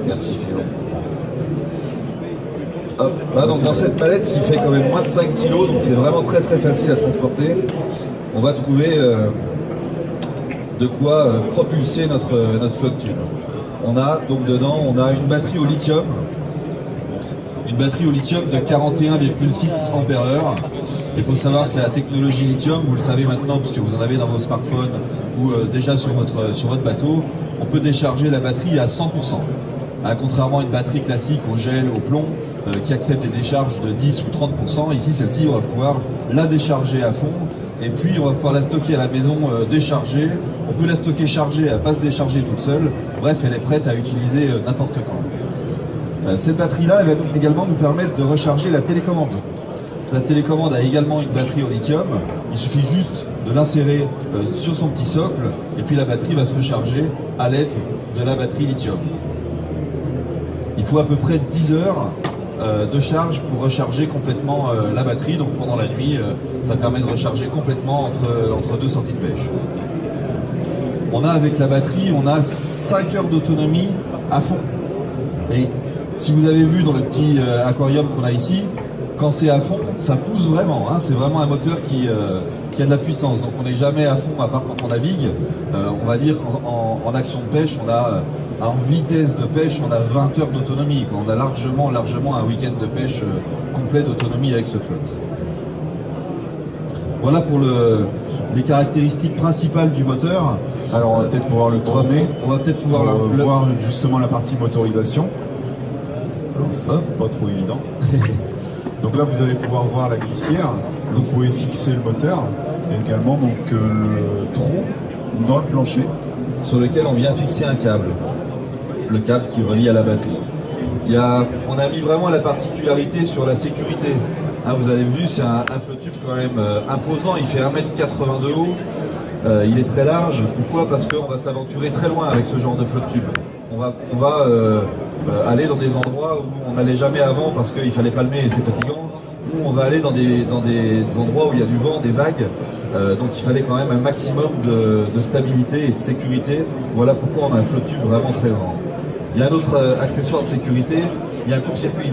Merci Philo. Hop, voilà, donc dans cette palette qui fait quand même moins de 5 kg, donc c'est vraiment très facile à transporter, on va trouver de quoi propulser notre flotte tube. On a donc dedans, on a une batterie au lithium, de 41,6 ampères-heure. Il faut savoir que la technologie lithium, vous le savez maintenant puisque vous en avez dans vos smartphones ou déjà sur votre bateau, on peut décharger la batterie à 100%. Contrairement à une batterie classique au gel, au plomb, qui accepte des décharges de 10 ou 30%, ici celle-ci on va pouvoir la décharger à fond et puis on va pouvoir la stocker à la maison déchargée. On peut la stocker chargée, elle va pas se décharger toute seule. Bref, elle est prête à utiliser n'importe quand. Cette batterie-là, elle va également nous permettre de recharger la télécommande. La télécommande a également une batterie au lithium. Il suffit juste de l'insérer sur son petit socle et puis la batterie va se recharger à l'aide de la batterie lithium. Il faut à peu près 10 heures de charge pour recharger complètement la batterie. Donc pendant la nuit, ça permet de recharger complètement entre deux sorties de pêche. On a avec la batterie, on a 5 heures d'autonomie à fond. Et si vous avez vu dans le petit aquarium qu'on a ici, quand c'est à fond, ça pousse vraiment. Hein, c'est vraiment un moteur qui a de la puissance. Donc on n'est jamais à fond, à part quand on navigue. On va dire qu'en action de pêche, on a en vitesse de pêche, on a 20 heures d'autonomie. On a largement un week-end de pêche complet d'autonomie avec ce flotte. Voilà pour les caractéristiques principales du moteur. Alors on va peut-être pouvoir le tourner. On va peut-être pouvoir voir justement la partie motorisation. Alors c'est pas trop évident. Donc là vous allez pouvoir voir la glissière. Donc vous pouvez fixer le moteur et également donc le trou dans le plancher sur lequel on vient fixer un câble. Le câble qui relie à la batterie. On a mis vraiment la particularité sur la sécurité. Hein, vous avez vu, c'est un flotte tube quand même imposant. Il fait 1,80 m de haut. Il est très large. Pourquoi? Parce qu'on va s'aventurer très loin avec ce genre de flotte tube. On va aller dans des endroits où on n'allait jamais avant parce qu'il fallait palmer et c'est fatigant. Ou on va aller dans des endroits où il y a du vent, des vagues. Donc il fallait quand même un maximum de stabilité et de sécurité. Voilà pourquoi on a un flotte tube vraiment très grand. Il y a un autre accessoire de sécurité, il y a un coupe-circuit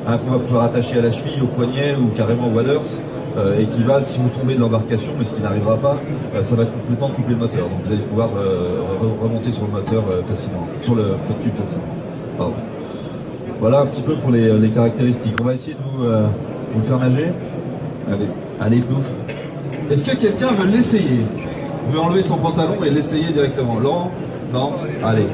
qu'on va pouvoir attacher à la cheville, au poignet ou carrément au waders et qui va, si vous tombez de l'embarcation, mais ce qui n'arrivera pas, ça va complètement couper le moteur. Donc vous allez pouvoir remonter sur le moteur facilement, sur le flotte tube facilement. Pardon. Voilà un petit peu pour les caractéristiques. On va essayer de vous le faire nager. Allez, plouf. Est-ce que quelqu'un veut l'essayer? Veut enlever son pantalon et l'essayer directement? Laurent? Non? Allez.